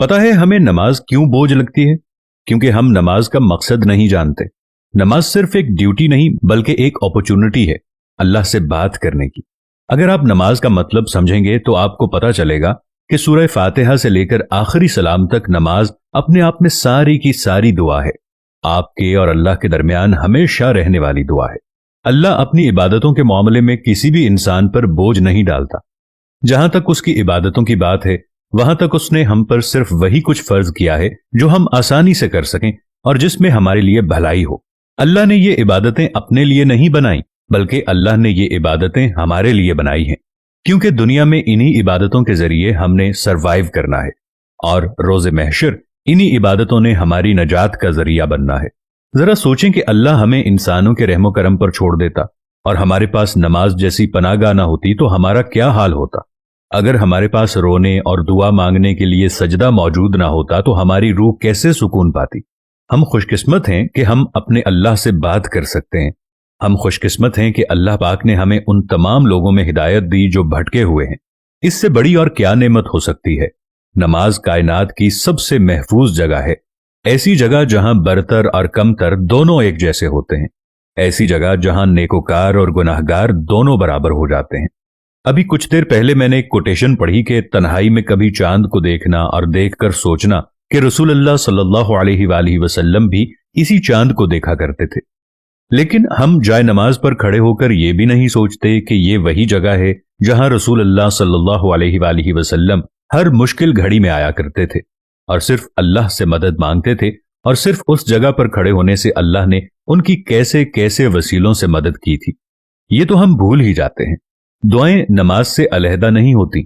پتہ ہے ہمیں نماز کیوں بوجھ لگتی ہے؟ کیونکہ ہم نماز کا مقصد نہیں جانتے۔ نماز صرف ایک ڈیوٹی نہیں بلکہ ایک اپرچونٹی ہے اللہ سے بات کرنے کی۔ اگر آپ نماز کا مطلب سمجھیں گے تو آپ کو پتہ چلے گا کہ سورہ فاتحہ سے لے کر آخری سلام تک نماز اپنے آپ میں ساری کی ساری دعا ہے، آپ کے اور اللہ کے درمیان ہمیشہ رہنے والی دعا ہے۔ اللہ اپنی عبادتوں کے معاملے میں کسی بھی انسان پر بوجھ نہیں ڈالتا۔ جہاں تک اس کی عبادتوں کی بات ہے وہاں تک اس نے ہم پر صرف وہی کچھ فرض کیا ہے جو ہم آسانی سے کر سکیں اور جس میں ہمارے لیے بھلائی ہو۔ اللہ نے یہ عبادتیں اپنے لیے نہیں بنائیں بلکہ اللہ نے یہ عبادتیں ہمارے لیے بنائی ہیں، کیونکہ دنیا میں انہی عبادتوں کے ذریعے ہم نے سروائیو کرنا ہے اور روز محشر انہی عبادتوں نے ہماری نجات کا ذریعہ بننا ہے۔ ذرا سوچیں کہ اللہ ہمیں انسانوں کے رحم و کرم پر چھوڑ دیتا اور ہمارے پاس نماز جیسی پناہ گاہ نہ ہوتی تو ہمارا کیا حال ہوتا؟ اگر ہمارے پاس رونے اور دعا مانگنے کے لیے سجدہ موجود نہ ہوتا تو ہماری روح کیسے سکون پاتی؟ ہم خوش قسمت ہیں کہ ہم اپنے اللہ سے بات کر سکتے ہیں۔ ہم خوش قسمت ہیں کہ اللہ پاک نے ہمیں ان تمام لوگوں میں ہدایت دی جو بھٹکے ہوئے ہیں۔ اس سے بڑی اور کیا نعمت ہو سکتی ہے؟ نماز کائنات کی سب سے محفوظ جگہ ہے، ایسی جگہ جہاں برتر اور کمتر دونوں ایک جیسے ہوتے ہیں، ایسی جگہ جہاں نیکوکار اور گناہگار دونوں برابر ہو جاتے ہیں۔ ابھی کچھ دیر پہلے میں نے ایک کوٹیشن پڑھی کہ تنہائی میں کبھی چاند کو دیکھنا اور دیکھ کر سوچنا کہ رسول اللہ صلی اللہ علیہ وآلہ وسلم بھی اسی چاند کو دیکھا کرتے تھے۔ لیکن ہم جائے نماز پر کھڑے ہو کر یہ بھی نہیں سوچتے کہ یہ وہی جگہ ہے جہاں رسول اللہ صلی اللہ علیہ وآلہ وسلم ہر مشکل گھڑی میں آیا کرتے تھے اور صرف اللہ سے مدد مانگتے تھے، اور صرف اس جگہ پر کھڑے ہونے سے اللہ نے ان کی کیسے کیسے وسیلوں سے مدد کی تھی۔ یہ تو ہم بھول ہی جاتے ہیں۔ دعائیں نماز سے علیحدہ نہیں ہوتی۔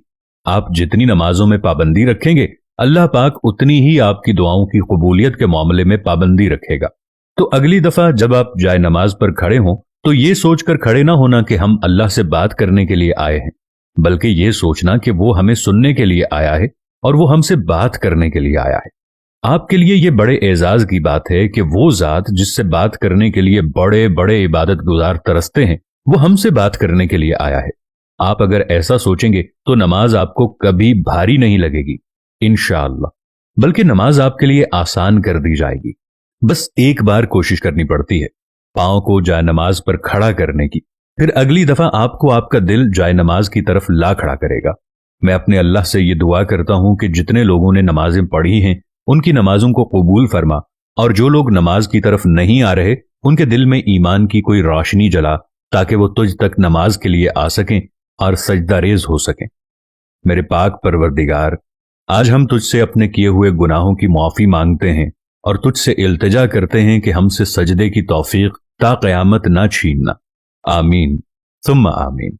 آپ جتنی نمازوں میں پابندی رکھیں گے اللہ پاک اتنی ہی آپ کی دعاؤں کی قبولیت کے معاملے میں پابندی رکھے گا۔ تو اگلی دفعہ جب آپ جائے نماز پر کھڑے ہوں تو یہ سوچ کر کھڑے نہ ہونا کہ ہم اللہ سے بات کرنے کے لیے آئے ہیں، بلکہ یہ سوچنا کہ وہ ہمیں سننے کے لیے آیا ہے اور وہ ہم سے بات کرنے کے لیے آیا ہے۔ آپ کے لیے یہ بڑے اعزاز کی بات ہے کہ وہ ذات جس سے بات کرنے کے لیے بڑے بڑے عبادت گزار ترستے ہیں وہ ہم سے بات کرنے کے لیے آیا ہے۔ آپ اگر ایسا سوچیں گے تو نماز آپ کو کبھی بھاری نہیں لگے گی انشاءاللہ، بلکہ نماز آپ کے لیے آسان کر دی جائے گی۔ بس ایک بار کوشش کرنی پڑتی ہے پاؤں کو جائے نماز پر کھڑا کرنے کی، پھر اگلی دفعہ آپ کو آپ کا دل جائے نماز کی طرف لا کھڑا کرے گا۔ میں اپنے اللہ سے یہ دعا کرتا ہوں کہ جتنے لوگوں نے نمازیں پڑھی ہیں ان کی نمازوں کو قبول فرما، اور جو لوگ نماز کی طرف نہیں آ رہے ان کے دل میں ایمان کی کوئی روشنی جلا تاکہ وہ تجھ تک نماز کے لیے آ سکیں اور سجدہ ریز ہو سکیں۔ میرے پاک پروردگار، آج ہم تجھ سے اپنے کیے ہوئے گناہوں کی معافی مانگتے ہیں اور تجھ سے التجا کرتے ہیں کہ ہم سے سجدے کی توفیق تا قیامت نہ چھیننا۔ آمین ثم آمین۔